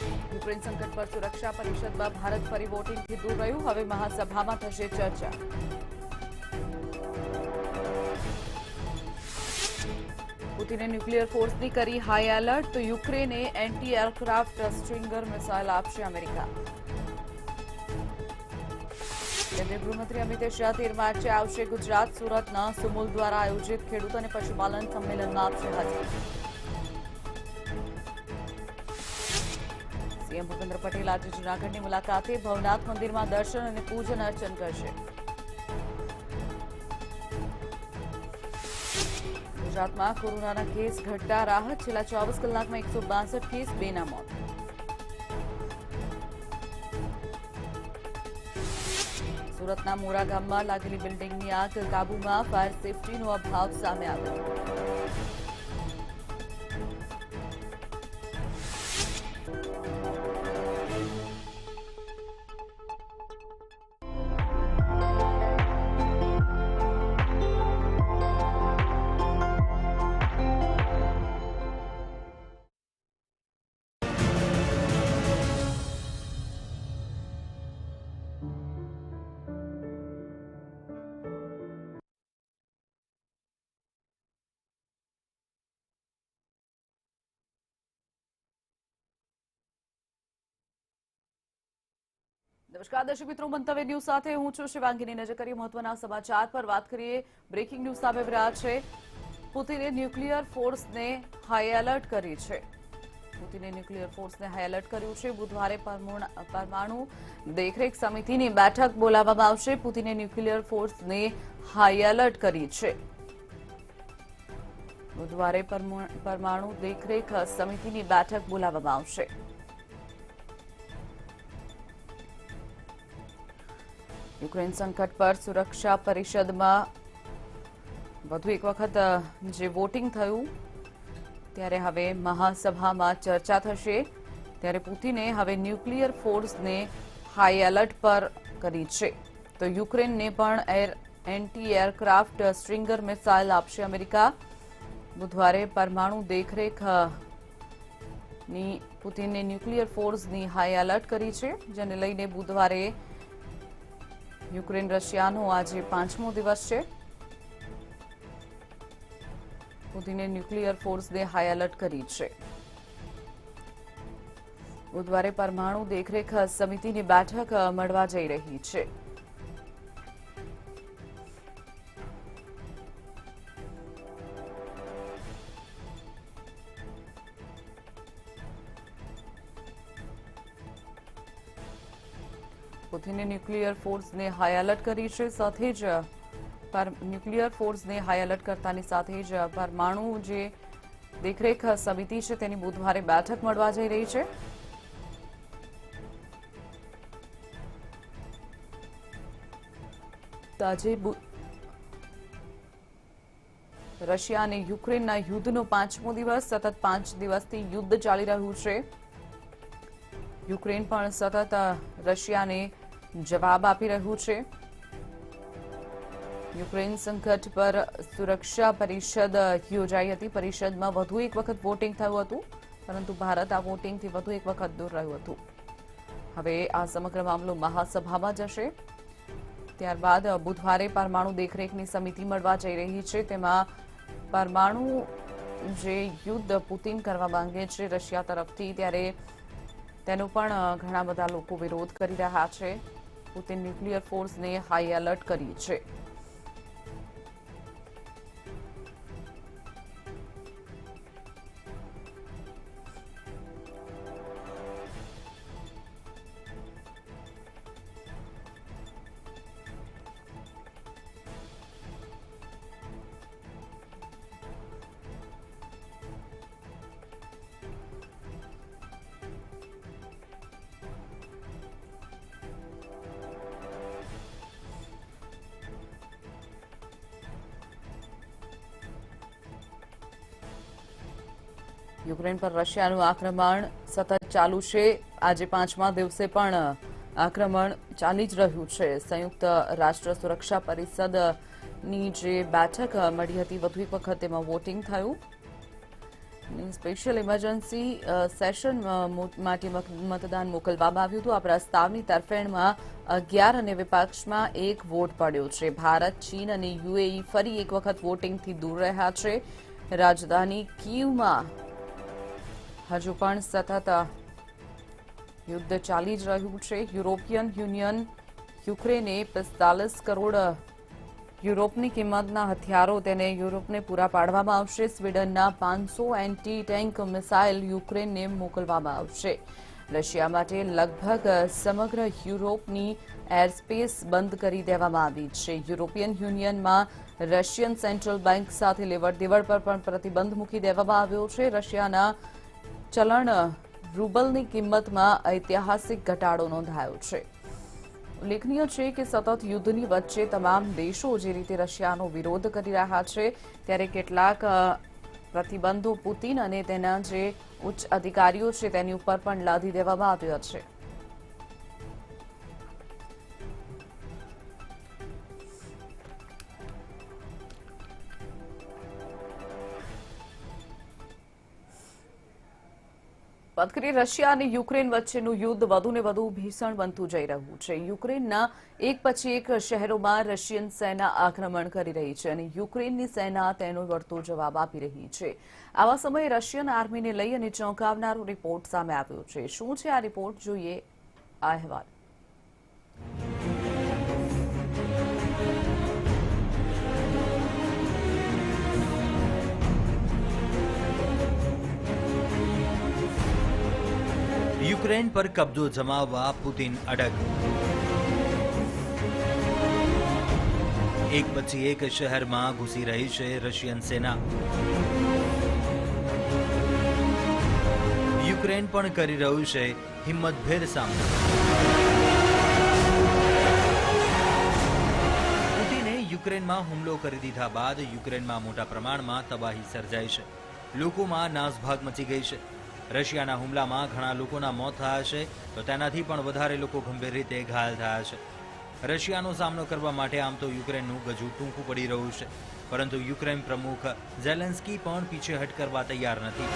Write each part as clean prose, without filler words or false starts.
Ukraine સંકટ પર સુરક્ષા પરિષદમાં ભારત ફરી વોટિંગથી દૂર રહ્યું. હવે મહાસભામાં થશે ચર્ચા. પુતિને ન્યુક્લિયર ફોર્સની કરી હાઈ એલર્ટ. તો યુક્રેને એન્ટી એરક્રાફ્ટ સ્ટ્રિંગર મિસાઇલ આપશે અમેરિકા. કેન્દ્રીય ગૃહમંત્રી અમિત શાહ 13 માર્ચે આવશે ગુજરાત. સુરતના સુમુલ દ્વારા આયોજિત ખેડૂત અને પશુપાલન સંમેલનમાં આપશે હાજરી. સીએમ ભૂપેન્દ્ર પટેલ આજે જૂનાગઢની મુલાકાતે ભવનાથ મંદિરમાં દર્શન અને પૂજન અર્ચન કરશે. ગુજરાતમાં કોરોનાના કેસ ઘટતા રાહત. છેલ્લા 24 કલાકમાં 162 કેસ, 2ના મોત. સુરતના મોરા ગામમાં લાગેલી બિલ્ડિંગની આગ કાબૂમાં. ફાયર સેફટીનો અભાવ સામે આવ્યો. નમસ્કાર દર્શક મિત્રો, મંતવ્ય ન્યૂઝ સાથે હું છું શિવાંગીની. નજર કરીએ મહત્વના સમાચાર પર. વાત કરીએ, બ્રેકિંગ ન્યૂઝ સામે રહ્યા છે. પુતિને ન્યુક્લિયર ફોર્સને હાઈ એલર્ટ કરી છે. પુતિને ન્યુક્લિયર ફોર્સને હાઈ એલર્ટ કર્યું છે. બુધવારે પરમાણુ દેખરેખ સમિતિની બેઠક બોલાવવામાં આવશે. પુતિને ન્યુક્લિયર ફોર્સને હાઈ એલર્ટ કરી છે. બુધવારે પરમાણુ દેખરેખ સમિતિની બેઠક બોલાવવામાં આવશે. યુક્રેન સંકટ પર સુરક્ષા પરિષદમાં વધુ એક વખત જે વોટિંગ થયું ત્યારે હવે મહાસભામાં ચર્ચા થશે. ત્યારે પુતિને હવે ન્યુક્લિયર ફોર્સને હાઈ એલર્ટ પર કરી છે. તો યુક્રેનને પણ એન્ટી એરક્રાફ્ટ સ્ટ્રિંગર મિસાઇલ આપશે અમેરિકા. બુધવારે પરમાણુ દેખરેખની પુતિને ન્યુક્લિયર ફોર્સની હાઈ એલર્ટ કરી છે, જેને લઈને બુધવારે યુક્રેન રશિયાનો આજે 5મો દિવસ છે. પુતિને ન્યુક્લિયર ફોર્સને હાઈ એલર્ટ કરી છે. બુધવારે પરમાણુ દેખરેખ સમિતિની બેઠક મળવા જઈ રહી છે. પુતિને ન્યુક્લિયર ફોર્સને હાઈ એલર્ટ કરી છે. સાથે જ ન્યુક્લિયર ફોર્સને હાઈ એલર્ટ કરતાની સાથે જ પરમાણુ જે દેખરેખ સમિતિ છે તેની બુધવારે બેઠક મળવા જઈ રહી છે. આજે રશિયા અને યુક્રેનના યુદ્ધનો 5મો દિવસ. સતત 5 દિવસથી યુદ્ધ ચાલી રહ્યું છે. યુક્રેન પણ સતત રશિયાને જવાબ આપી રહ્યું છે. યુક્રેન સંકટ પર સુરક્ષા પરિષદ યોજાઈ હતી. પરિષદમાં વધુ એક વખત વોટિંગ થયું હતું, પરંતુ ભારત આ વોટિંગથી વધુ એક વખત દૂર રહ્યું હતું. હવે આ સમગ્ર મામલો મહાસભામાં જશે. ત્યારબાદ બુધવારે પરમાણુ દેખરેખની સમિતિ મળવા જઈ રહી છે. તેમાં પરમાણુ જે યુદ્ધ પુતિન કરવા માંગે છે રશિયા તરફથી, ત્યારે તેનો પણ ઘણા બધા લોકો વિરોધ કરી રહ્યા છે. પુતિન ન્યુક્લિયર ફોર્સને હાઈ એલર્ટ કરી છે. યુક્રેન પર રશિયાનું આક્રમણ સતત ચાલુ છે. આજે 5મા દિવસે પણ આક્રમણ ચાલી જ રહ્યું છે. સંયુક્ત રાષ્ટ્ર સુરક્ષા પરિષદની જે બેઠક મળી હતી, વધુ એક વખત તેમાં વોટિંગ થયું. સ્પેશિયલ ઇમરજન્સી સેશન માટે મતદાન મોકલવામાં આવ્યું હતું. આ પ્રસ્તાવની તરફેણમાં 11 અને વિપક્ષમાં 1 વોટ પડ્યો છે. ભારત, ચીન અને યુએઈ ફરી એક વખત વોટિંગથી દૂર રહ્યા છે. રાજધાની કીવમાં હજુ પણ સતત યુદ્ધ ચાલી જ રહ્યું છે. યુરોપિયન યુનિયન યુક્રેને 45 કરોડ યુરોપની કિંમતના હથિયારો તેને યુરોપને પૂરા પાડવામાં આવશે. સ્વીડનના 500 એન્ટી ટેન્ક મિસાઇલ યુક્રેનને મોકલવામાં આવશે. રશિયા માટે લગભગ સમગ્ર યુરોપની એરસ્પેસ બંધ કરી દેવામાં આવી છે. યુરોપિયન યુનિયનમાં રશિયન સેન્ટ્રલ બેંક સાથે લેવડ-દેવડ પર પણ પ્રતિબંધ મૂકી દેવામાં આવ્યો છે. રશિયાના ચલણ રૂબલની કિંમતમાં ઐતિહાસિક ઘટાડો નોંધાયો છે. ઉલ્લેખનીય છે કે સતત યુદ્ધની વચ્ચે તમામ દેશો જે રીતે રશિયાનો વિરોધ કરી રહ્યા છે, ત્યારે કેટલાક પ્રતિબંધો પુતિન અને તેના જે ઉચ્ચ અધિકારીઓ છે તેની ઉપર પણ લાદી દેવામાં આવ્યા છે. વાત કરીએ રશિયા અને યુક્રેન વચ્ચેનું યુદ્ધ વધુ ને વધુ ભીષણ બનતું જઈ રહ્યું છે. યુક્રેનના એક પછી એક શહેરોમાં રશિયન સેના આક્રમણ કરી રહી છે અને યુક્રેનની સેના તેનો વળતો જવાબ આપી રહી છે. આવા સમયે રશિયન આર્મીને લઈ અને ચોંકાવનારો રિપોર્ટ સામે આવ્યો છે. શું છે આ રિપોર્ટ? જોઈએ આ અહેવાલ. યુક્રેન પર કબજો જમાવવા પુતિન અડગ. એક પછી એક શહેરમાં ઘૂસી રહી છે રશિયન સેના. યુક્રેન પણ કરી રહ્યું છે હિંમતભેર સામનો. પુતિને યુક્રેનમાં હુમલો કરી દીધા બાદ યુક્રેનમાં મોટા પ્રમાણમાં તબાહી સર્જાઈ છે. લોકોમાં નાસભાગ મચી ગઈ છે. રશિયાના હુમલામાં ઘણા લોકોના મોત થયા છે તો તેનાથી પણ વધારે લોકો ગંભીર રીતે ઘાયલ થયા છે. રશિયાનો સામનો કરવા માટે આમ તો યુક્રેનનું ગજુ ટૂંકું પડી રહ્યું છે, પરંતુ યુક્રેન પ્રમુખ ઝેલેન્સ્કી પણ પીછેહટ કરવા તૈયાર નથી.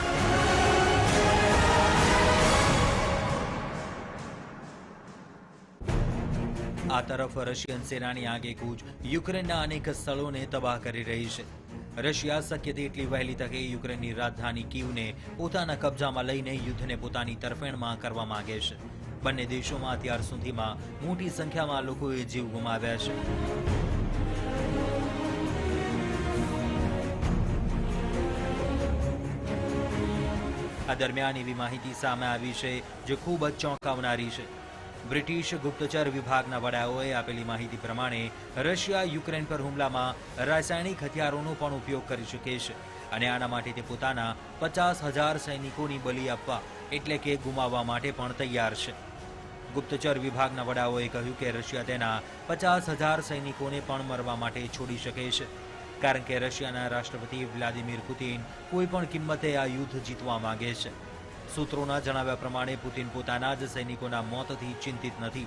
આ તરફ રશિયન સેનાની આગેકૂચ યુક્રેનના અનેક સ્થળોને તબાહ કરી રહી છે. રશિયા શક્ય તેટલી વહેલી તકે યુક્રેનની રાજધાની કીવને પોતાના કબજામાં લઈને યુદ્ધને પોતાની તરફેણમાં કરવા માંગે છે. બંને દેશોમાં અત્યાર સુધીમાં મોટી સંખ્યામાં લોકોએ જીવ ગુમાવ્યા છે. આ દરમિયાન એવી માહિતી સામે આવી છે જે ખૂબ જ ચોંકાવનારી છે. બ્રિટિશ ગુપ્તચર વિભાગના વડાઓએ આપેલી માહિતી પ્રમાણે રશિયા યુક્રેન પર હુમલામાં રાસાયણિક હથિયારોનો પણ ઉપયોગ કરી શકે છે અને આના માટે તે પોતાના 50,000 સૈનિકોની બલી આપવા એટલે કે ગુમાવવા માટે પણ તૈયાર છે. ગુપ્તચર વિભાગના વડાઓએ કહ્યું કે રશિયા તેના 50,000 સૈનિકોને પણ મરવા માટે છોડી શકે છે, કારણ કે રશિયાના રાષ્ટ્રપતિ વ્લાદિમીર પુતિન કોઈ પણ કિંમતે આ યુદ્ધ જીતવા માંગે છે. સૂત્રોના જણાવ્યા પ્રમાણે પુતિન પોતાના જ સૈનિકોના મોતથી ચિંતિત નથી.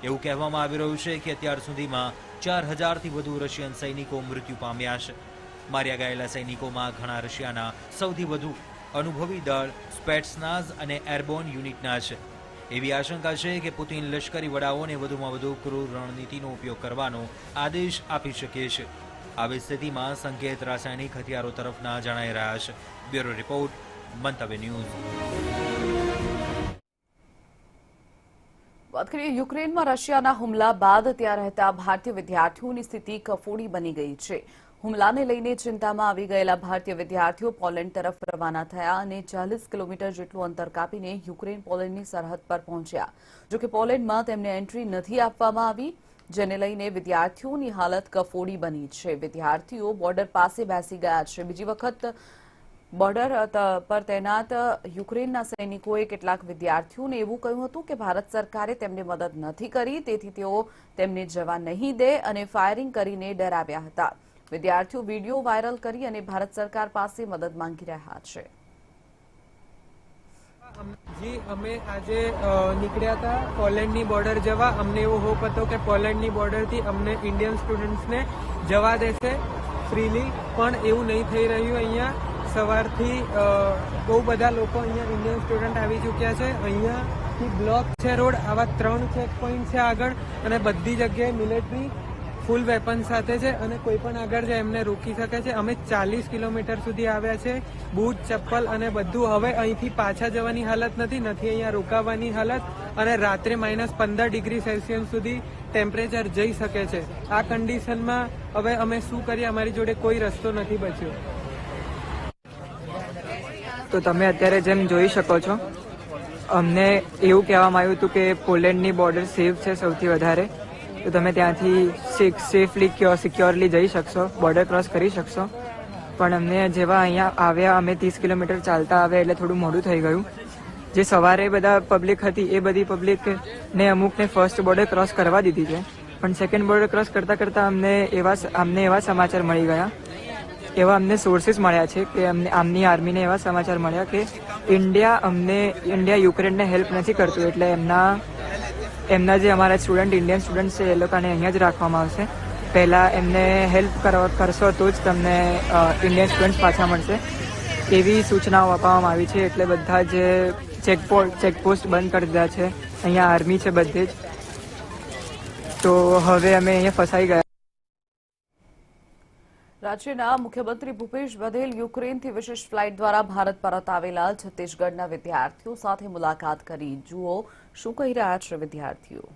એવું કહેવામાં આવી રહ્યું છે કે અત્યાર સુધીમાં 4,000થી વધુ રશિયન સૈનિકો મૃત્યુ પામ્યા છે. માર્યા ગયેલા સૈનિકોમાં ઘણા રશિયાના સૌથી વધુ અનુભવી દળ સ્પેટ્સનાઝ અને એરબોર્ન યુનિટના છે. એવી આશંકા છે કે પુતિન લશ્કરી વડાઓને વધુમાં વધુ ક્રૂર રણનીતિનો ઉપયોગ કરવાનો આદેશ આપી શકે છે. આવી સ્થિતિમાં સંકેત રાસાયણિક હથિયારો તરફના જણાઈ રહ્યા છે. બ્યુરો રિપોર્ટ, મંતવ્ય ન્યૂઝ. વાત કરીએ યુક્રેનમાં રશિયાના હુમલા બાદ ત્યાં રહેતા ભારતીય વિદ્યાર્થીઓની સ્થિતિ કફોડી બની ગઈ છે. હુમલાને લઈને ચિંતામાં આવી ગયેલા ભારતીય વિદ્યાર્થીઓ પોલેન્ડ તરફ રવાના થયા અને 40 કિલોમીટર જેટલું અંતર કાપીને યુક્રેન પોલેન્ડની સરહદ પર પહોંચ્યા. જોકે પોલેન્ડમાં તેમને એન્ટ્રી નથી આપવામાં આવી, જેને લઈને વિદ્યાર્થીઓની હાલત કફોડી બની છે. વિદ્યાર્થીઓ બોર્ડર પાસે બેસી ગયા છે. બીજી વખત બોર્ડર પર તૈનાત યુક્રેનના સૈનિકોએ કેટલાક વિદ્યાર્થીઓને એવું કહ્યું હતું કે ભારત સરકારે તેમને મદદ નથી કરી, તેથી તેઓ તેમને જવા નહીં દે અને ફાયરિંગ કરીને ડરાવ્યા હતા. વિદ્યાર્થીઓ વિડીયો વાયરલ કરી અને ભારત સરકાર પાસે મદદ માંગી રહ્યા છે. જી અમે આજે નીકળ્યા હતા પોલેન્ડની બોર્ડર જવા. અમને એવો હોપ હતો કે પોલેન્ડની બોર્ડરથી અમને ઇન્ડિયન સ્ટુડન્ટ્સને જવા દેશે ફ્રીલી, પણ એવું નહીં થઈ રહ્યું. અહીંયા સવારથી બહુ બધા લોકો અહીંયા ઇન્ડિયન સ્ટુડન્ટ આવી ચૂક્યા છે. અહીંયાથી બ્લોક છે રોડ, આવા 3 ચેક પોઈન્ટ છે આગળ, અને બધી જગ્યાએ મિલિટરી ફૂલ વેપન સાથે છે અને કોઈ પણ આગળ જાય એમને રોકી શકે છે. અમે 40 કિલોમીટર સુધી આવ્યા છે, બૂટ ચપ્પલ અને બધું. હવે અહીંથી પાછા જવાની હાલત નથી અહીંયા રોકાવાની હાલત, અને રાત્રે -15 ડિગ્રી સેલ્સિયસ સુધી ટેમ્પરેચર જઈ શકે છે. આ કન્ડિશનમાં હવે અમે શું કરીએ, અમારી જોડે કોઈ રસ્તો નથી બચ્યો. તો તમે અત્યારે જેમ જોઈ શકો છો, અમને એવું કહેવામાં આવ્યું હતું કે પોલેન્ડની બોર્ડર સેફ છે સૌથી વધારે, તો તમે ત્યાંથી સેફલી સિક્યોરલી જઈ શકશો, બોર્ડર ક્રોસ કરી શકશો. પણ અમને જેવા અહીંયા આવ્યા, અમે 30 કિલોમીટર ચાલતા આવ્યા એટલે થોડું મોડું થઈ ગયું. જે સવારે બધા પબ્લિક હતી એ બધી પબ્લિકને અમુકને ફર્સ્ટ બોર્ડર ક્રોસ કરવા દીધી છે, પણ સેકન્ડ બોર્ડર ક્રોસ કરતાં અમને એવા સમાચાર મળી ગયા, એવા અમને સોર્સિસ મળ્યા છે કે આમની આર્મીને એવા સમાચાર મળ્યા કે ઇન્ડિયા યુક્રેનને હેલ્પ નથી કરતું, એટલે એમના જે અમારા ઇન્ડિયન સ્ટુડન્ટ છે એ લોકોને અહીંયા જ રાખવામાં આવશે. પહેલાં એમને હેલ્પ કરશો તો જ તમને ઇન્ડિયન સ્ટુડન્ટ્સ પાછા મળશે, એવી સૂચનાઓ આપવામાં આવી છે. એટલે બધા જ ચેકપોસ્ટ બંધ કરી દીધા છે. અહીંયા આર્મી છે બધે જ. તો હવે અમે અહીંયા ફસાઈ ગયા. રાજ્યના મુખ્યમંત્રી ભૂપેશ બધેલ યુક્રેનથી વિશેષ ફ્લાઇટ દ્વારા ભારત પરત આવેલા છત્તીસગઢના વિદ્યાર્થીઓ સાથે મુલાકાત કરી. જુઓ શું કહી રહ્યા છે વિદ્યાર્થીઓ.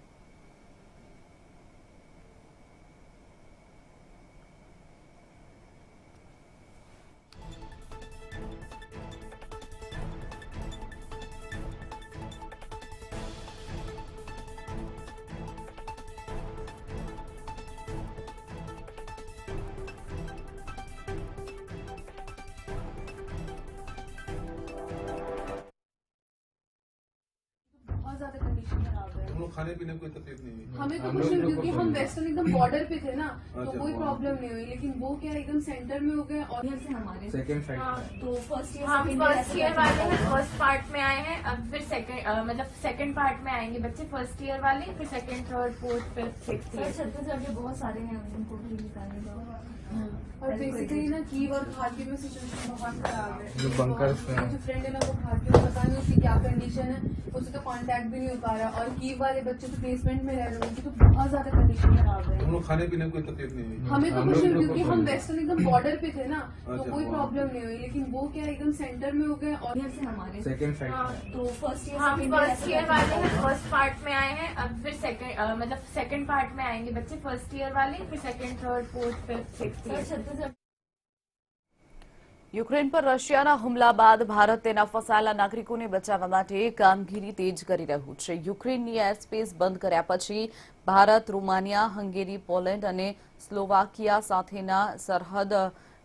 बहुत ज्यादा कंडीशन खराब है. हम लोग खाने पीने में कोई तकलीफ नहीं हुई. हमें तो कुछ नहीं, क्योंकि हम वेस्टर्न एकदम बॉर्डर पे थे ना, तो अच्छा, कोई प्रॉब्लम नहीं हुई. लेकिन वो क्या एकदम सेंटर में हो गए और यहाँ से हमारे सेकंड हाँ, साइड तो फर्स्ट हम ईयर फर्स्ट ईयर वाले हैं, फर्स्ट पार्ट में आए हैं. अब फिर सेकंड पार्ट में आएंगे बच्चे, फर्स्ट ईयर वाले, फिर second third fourth fifth sixth year. Chhattisgarh के बहुत सारे हैं उनको भी निकालने का. और बेसिकली ना कीव और खारकी में सिचुएशन बहुत खराब है. जो bunkers में मेरी जो फ्रेंड है ना, वो खारकी में पता नहीं उसकी क्या कंडीशन है, उससे तो कांटेक्ट भी नहीं हो पा रहा. और कीव वाले बच्चे तो बेसमेंट में रह रहे हैं, उनकी तो बहुत ज्यादा कंडीशन खराब है. हम लोग खाने पीने में कोई तकलीफ नहीं हुई. हमें तो कुछ नहीं, क्योंकि हम वेस्टर्न एकदम बॉर्डर पे थे ना, तो अच्छा, कोई प्रॉब्लम नहीं हुई. लेकिन वो क्या एकदम सेंटर में हो गए और यहाँ से हमारे सेकंड साइड तो फर्स्ट हम फर्स्ट ईयर वाले हैं, फर्स्ट पार्ट में आए हैं. अब फिर सेकंड पार्ट में आएंगे बच्चे, फर्स्ट ईयर वाले, फिर second third fourth fifth sixth year. Chhattisgarh Ukraine પર રશિયાના હુમલા બાદ ભારત તેના ફસાયેલા નાગરિકોને બચાવવા માટે કામગીરી તેજ કરી રહ્યું છે. યુક્રેનની એરસ્પેસ બંધ કર્યા પછી ભારત રોમાનિયા, હંગેરી, પોલેન્ડ અને સ્લોવાકિયા સાથેના સરહદ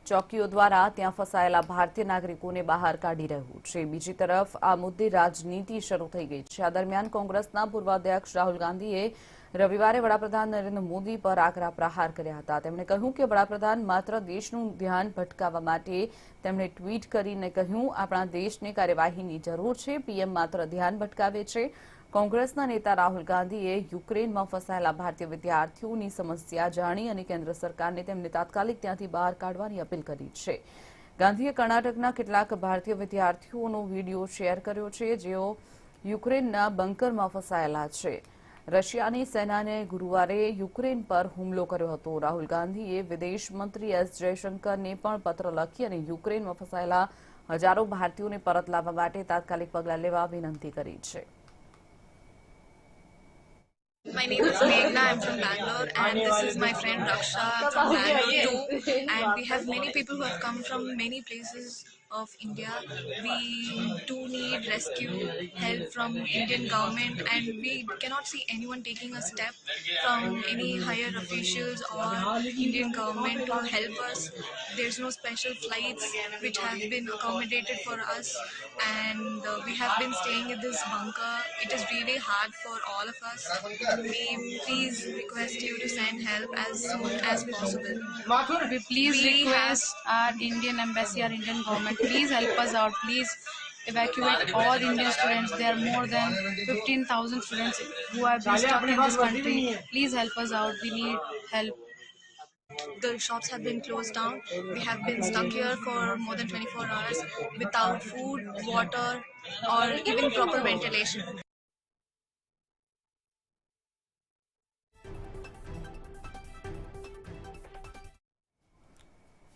ચોકીઓ દ્વારા ત્યાં ફસાયેલા ભારતીય નાગરિકોને બહાર કાઢી રહ્યું છે. બીજી તરફ આ મુદ્દે રાજનીતિ શરૂ થઈ ગઈ છે. આ દરમિયાન કોંગ્રેસના પૂર્વ અધ્યક્ષ રાહુલ ગાંધીએ રવિવારે વડાપ્રધાન નરેન્દ્ર મોદી પર આકરા પ્રહાર કર્યા હતા. તેમણે કહ્યું કે વડાપ્રધાન માત્ર દેશનું ધ્યાન ભટકાવવા માટે તેમણે ટ્વીટ કરીને કહ્યું, આપણા દેશને કાર્યવાહીની જરૂર છે. પીએમ માત્ર ધ્યાન ભટકાવે છે. કોંગ્રેસના નેતા રાહુલ ગાંધીએ યુક્રેનમાં ફસાયેલા ભારતીય વિદ્યાર્થીઓની સમસ્યા જાણી અને કેન્દ્ર સરકારને તેમને તાત્કાલિક ત્યાંથી બહાર કાઢવાની અપીલ કરી છે. ગાંધીએ કર્ણાટકના કેટલાક ભારતીય વિદ્યાર્થીઓનો વીડિયો શેર કર્યો છે, જેઓ યુક્રેનના બંકરમાં ફસાયેલા છે. રશિયાની સેનાને ગુરુવારે યુક્રેન પર હુમલો કર્યો હતો. રાહુલ ગાંધીએ વિદેશ મંત્રી એસ જયશંકરને પણ પત્ર લખી અને યુક્રેનમાં ફસાયેલા હજારો ભારતીયોને પરત લાવવા માટે તાત્કાલિક પગલાં લેવા વિનંતી કરી છે. My name is Meghna. I'm from Bangalore, and this is my friend Raksha from Bangalore too. And we have many people who have come from many places of India. We do need rescue help from Indian government, and we cannot see anyone taking a step from any higher officials or Indian government to help us. There's no special flights which have been accommodated for us, and we have been staying in this bunker. It is really hard for all of us. We please request you to send help as soon as possible. We please request our Indian embassy, our Indian government, please help us out. Please evacuate all Indian students. There are more than 15,000 students who have been stuck in this country. Please help us out. We need help. the shops have been closed down. We have been stuck here for more than 24 hours without food, water, or even proper ventilation.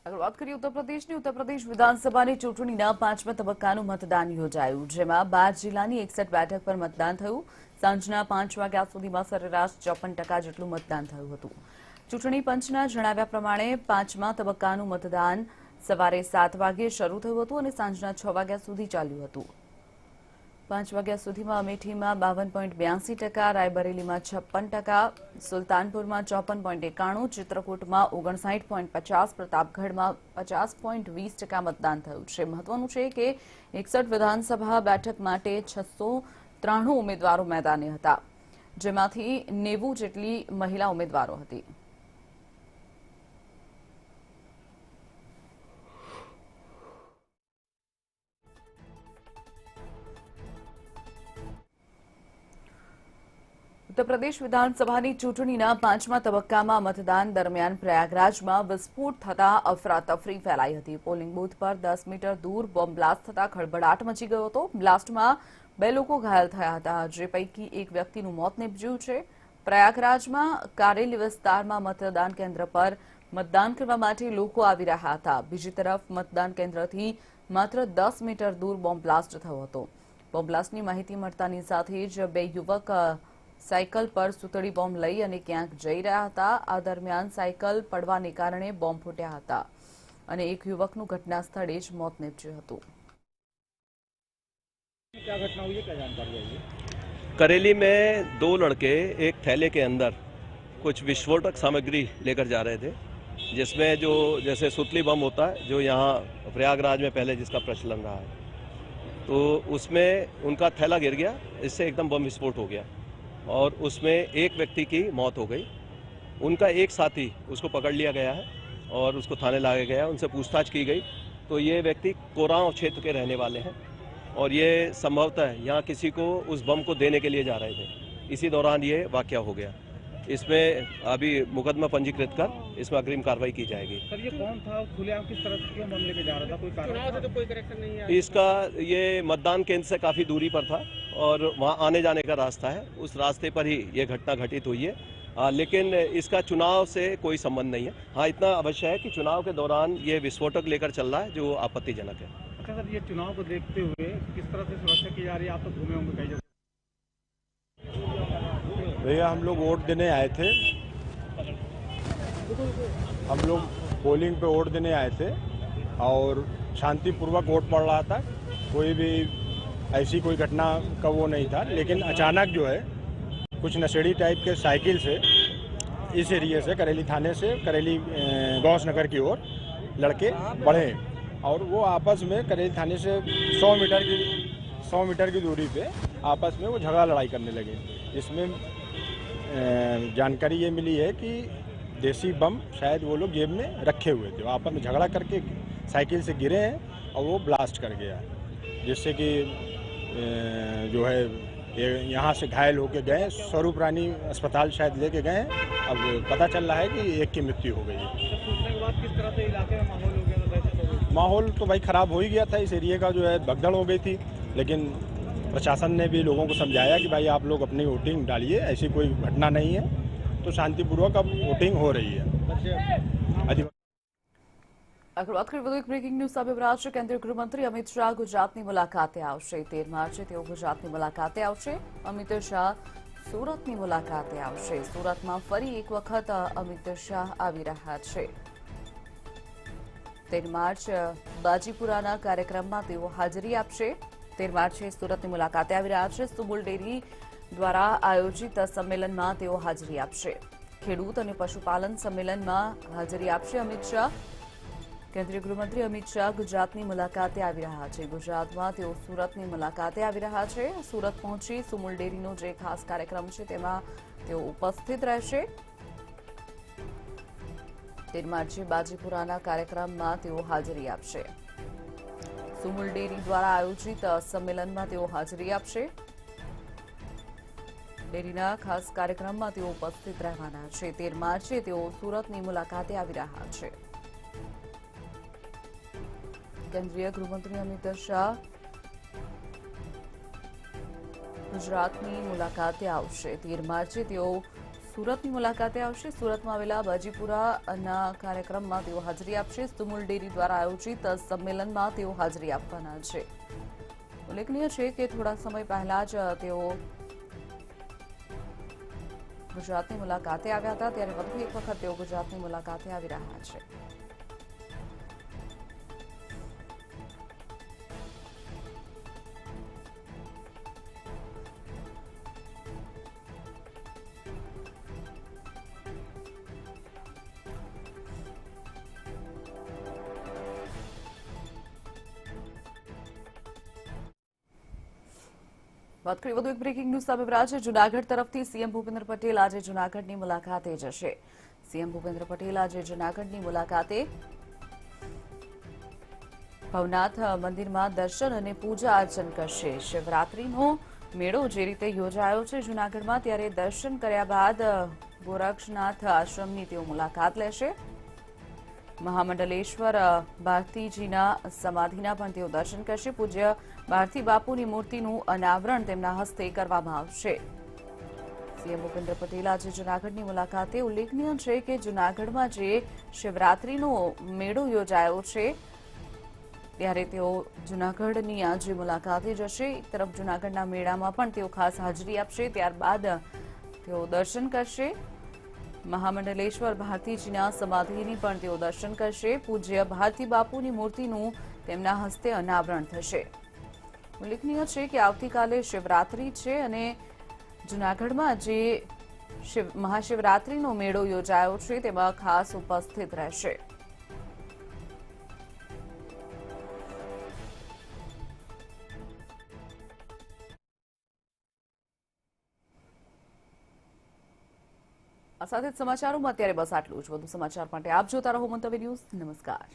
આગળ વાત કરીએ ઉત્તર પ્રદેશની. ઉત્તર પ્રદેશ વિધાનસભાની ચૂંટણીના 5મા તબક્કાનું મતદાન યોજાયું, જેમાં 12 જિલ્લાની 61 બેઠક પર મતદાન થયું. સાંજના 5 વાગ્યા સુધીમાં સરેરાશ 54% જેટલું મતદાન થયું હતું. ચૂંટણી પંચના જણાવ્યા પ્રમાણે 5મા તબક્કાનું મતદાન સવારે 7 વાગ્યે શરૂ થયું હતું અને સાંજના 6 વાગ્યા સુધી ચાલ્યું હતું. 5 વાગ્યા સુધીમાં અમેઠીમાં 52.82%, રાયબરેલીમાં 56%, સુલતાનપુરમાં 54.91%, ચિત્રકૂટમાં 59.50%, પ્રતાપગઢમાં 50.20% મતદાન થયું છે. મહત્વનું છે કે 61 વિધાનસભા બેઠક માટે 693 ઉમેદવારો મેદાને હતા, જેમાંથી 90 જેટલી મહિલા ઉમેદવારો હતી. ઉત્તર પ્રદેશ વિધાનસભાની ચૂંટણીના 5મા તબક્કામાં મતદાન દરમિયાન પ્રયાગરાજમાં વિસ્ફોટ થતા અફરાતફરી ફેલાઈ હતી. પોલિંગ બૂથ પર 10 મીટર દૂર બોમ્બ બ્લાસ્ટ થતા ખળભળાટ મચી ગયો હતો. બ્લાસ્ટમાં 2 લોકો ઘાયલ થયા હતા, જે પૈકી એક વ્યક્તિનું મોત નીપજ્યું છે. પ્રયાગરાજમાં કારેલી વિસ્તારમાં મતદાન કેન્દ્ર પર મતદાન કરવા માટે લોકો આવી રહ્યા હતા. બીજી તરફ મતદાન કેન્દ્રથી માત્ર 10 મીટર દૂર બોમ્બ બ્લાસ્ટ થયો હતો. બોમ્બ બ્લાસ્ટની માહિતી મળતાની સાથે જ 2 યુવક સાયકલ પર સુતળી બોમ્બ લઈ અને ક્યાંક જઈ રહ્યા હતા. આ દરમિયાન સાયકલ પડવાને કારણે બોમ્બ ફૂટ્યા હતા અને એક યુવકનું ઘટના સ્થળે જ મોત નીપજ્યું હતું. करेली में 2 लड़के एक थैले के अंदर कुछ विस्फोटक सामग्री लेकर जा रहे थे, जिसमें जो जैसे सुतली बम होता है जो यहाँ प्रयागराज में पहले जिसका प्रचलन रहा है, तो उसमें उनका थैला गिर गया, इससे एकदम बम विस्फोट हो गया और उसमें एक व्यक्ति की मौत हो गई. उनका एक साथी उसको पकड़ लिया गया है और उसको थाने लाया गया, उनसे पूछताछ की गई तो ये व्यक्ति कोरांव क्षेत्र के रहने वाले हैं और ये संभवतः यहाँ किसी को उस बम को देने के लिए जा रहे थे. इसी दौरान ये वाकया हो गया. इसमें अभी मुकदमा पंजीकृत कर इसमें अग्रिम कार्रवाई की जाएगी. सर ये कौन था, खुलेआम किस तरह से क्यों बम लेके जा रहा था, कोई कारण तो कोई कनेक्शन नहीं है? इसका ये मतदान केंद्र से काफ़ी दूरी पर था और वहाँ आने जाने का रास्ता है, उस रास्ते पर ही ये घटना घटित हुई है. लेकिन इसका चुनाव से कोई संबंध नहीं है. हाँ, इतना अवश्य है कि चुनाव के दौरान ये विस्फोटक लेकर चल रहा है जो आपत्तिजनक है. अच्छा सर, ये चुनाव को देखते हुए किस तरह से सुरक्षा की जा रही है? आप तो घूमे होंगे कई जगह. भैया हम लोग वोट देने आए थे, हम लोग पोलिंग पे वोट देने आए थे और शांतिपूर्वक वोट पड़ रहा था. कोई भी ऐसी कोई घटना का वो नहीं था, लेकिन अचानक जो है कुछ नशेड़ी टाइप के साइकिल से इस एरिया से करेली थाने से करेली गौस नगर की ओर लड़के बढ़े और वो आपस में करेली थाने से 100 मीटर की दूरी पे आपस में वो झगड़ा लड़ाई करने लगे. इसमें जानकारी ये मिली है कि देसी बम शायद वो लोग जेब में रखे हुए थे. आपस में झगड़ा करके साइकिल से गिरे हैं और वो ब्लास्ट कर गया, जिससे कि जो है यहाँ से घायल होके गए, स्वरूप रानी अस्पताल शायद लेके गए. अब पता चल रहा है कि एक की मृत्यु हो गई है. किस तरह से इलाके में माहौल हो गया था? माहौल तो भाई ख़राब हो ही गया था. इस एरिया का जो है भगदड़ हो गई थी, लेकिन प्रशासन ने भी लोगों को समझाया कि भाई आप लोग अपनी वोटिंग डालिए, ऐसी कोई घटना नहीं है. तो शांतिपूर्वक अब वोटिंग हो रही है. આગળ વાત કરીએ વધુ એક બ્રેકિંગ ન્યૂઝ સામે રહ્યા છે. કેન્દ્રીય ગૃહમંત્રી અમિત શાહ ગુજરાતની મુલાકાતે આવશે. 13 માર્ચે તેઓ ગુજરાતની મુલાકાતે આવશે. અમિત શાહ સુરતની મુલાકાતે આવશે. સુરતમાં ફરી એક વખત અમિત શાહ આવી રહ્યા છે. 13 માર્ચ બાજીપુરાના કાર્યક્રમમાં તેઓ હાજરી આપશે. 13 માર્ચે સુરતની મુલાકાતે આવી રહ્યા છે. સુમુલ ડેરી દ્વારા આયોજિત સંમેલનમાં તેઓ હાજરી આપશે. ખેડૂત અને પશુપાલન સંમેલનમાં હાજરી આપશે અમિત શાહ. કેન્દ્રીય ગૃહમંત્રી અમિત શાહ ગુજરાતની મુલાકાતે આવી રહ્યા છે. ગુજરાતમાં તેઓ સુરતની મુલાકાતે આવી રહ્યા છે. સુરત પહોંચી સુમુલ ડેરીનો જે ખાસ કાર્યક્રમ છે તેમાં તેઓ ઉપસ્થિત રહેશે. 13 માર્ચે બાજીપુરાના કાર્યક્રમમાં તેઓ હાજરી આપશે. સુમુલ ડેરી દ્વારા આયોજિત સંમેલનમાં તેઓ હાજરી આપશે. ડેરીના ખાસ કાર્યક્રમમાં તેઓ ઉપસ્થિત રહેવાના છે. 13 માર્ચે તેઓ સુરતની મુલાકાતે આવી રહ્યા છે. કેન્દ્રીય ગૃહમંત્રી અમિત શાહ ગુજરાતની મુલાકાતે આવશે. 13 માર્ચે તેઓ સુરતની મુલાકાતે આવશે. સુરતમાં આવેલા બાજીપુરાના કાર્યક્રમમાં તેઓ હાજરી આપશે. સુમુલ ડેરી દ્વારા આયોજિત સંમેલનમાં તેઓ હાજરી આપવાના છે. ઉલ્લેખનીય છે કે થોડા સમય પહેલા જ તેઓ ગુજરાતની મુલાકાતે આવ્યા હતા, ત્યારે વધુ એક વખત તેઓ ગુજરાતની મુલાકાતે આવી રહ્યા છે. વાત કરીએ વધુ એક બ્રેકિંગ ન્યૂઝ સામે રહ્યા છે. જૂનાગઢ તરફથી સીએમ ભૂપેન્દ્ર પટેલ આજે જૂનાગઢની મુલાકાતે જશે. સીએમ ભૂપેન્દ્ર પટેલ આજે જૂનાગઢની મુલાકાતે ભવનાથ મંદિરમાં દર્શન અને પૂજા અર્ચન કરશે. શિવરાત્રીનો મેળો જે રીતે યોજાયો છે જૂનાગઢમાં, ત્યારે દર્શન કર્યા બાદ ગોરક્ષનાથ આશ્રમની તેઓ મુલાકાત લેશે. મહામંડલેશ્વર ભારતીજીના સમાધિના પણ તેઓ દર્શન કરશે. પૂજ્ય ભારતી બાપુની મૂર્તિનું અનાવરણ તેમના હસ્તે કરવામાં આવશે. સીએમ ભૂપેન્દ્ર પટેલ આજે જૂનાગઢની મુલાકાતે. ઉલ્લેખનીય છે કે જૂનાગઢમાં જે શિવરાત્રીનો મેળો યોજાયો છે ત્યારે તેઓ જૂનાગઢની આજે મુલાકાતે જશે. એક તરફ જૂનાગઢના મેળામાં પણ તેઓ ખાસ હાજરી આપશે, ત્યારબાદ તેઓ દર્શન કરશે. મહામંડલેશ્વર ભારતીજીના સમાધિની પણ તેઓ દર્શન કરશે. પૂજ્ય ભારતી બાપુની મૂર્તિનું તેમના હસ્તે અનાવરણ થશે. ઉલ્લેખનીય છે કે આવતીકાલે શિવરાત્રી છે અને જૂનાગઢમાં જે મહાશિવરાત્રીનો મેળો યોજાયો છે તેમાં ખાસ ઉપસ્થિત રહેશે. આ સાથે જ સમાચારોમાં અત્યારે બસ આટલું જ. વધુ સમાચાર માટે આપ જોતા રહો મંતવ્ય ન્યૂઝ. નમસ્કાર.